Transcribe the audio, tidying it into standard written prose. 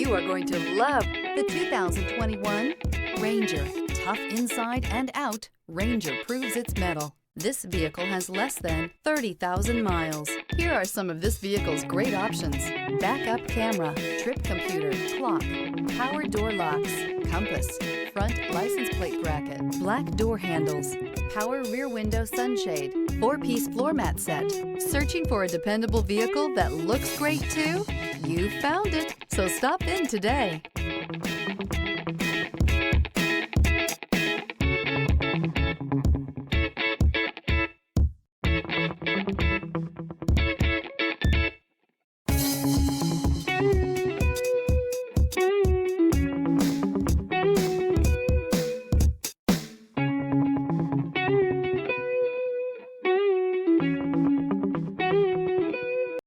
You are going to love the 2021 Ranger. Tough inside and out, Ranger proves its mettle. This vehicle has less than 30,000 miles. Here are some of this vehicle's great options: backup camera, trip computer, clock, power door locks, compass, front license plate bracket, black door handles, power rear window sunshade, 4-piece floor mat set. Searching for a dependable vehicle that looks great too? You found it, so stop in today.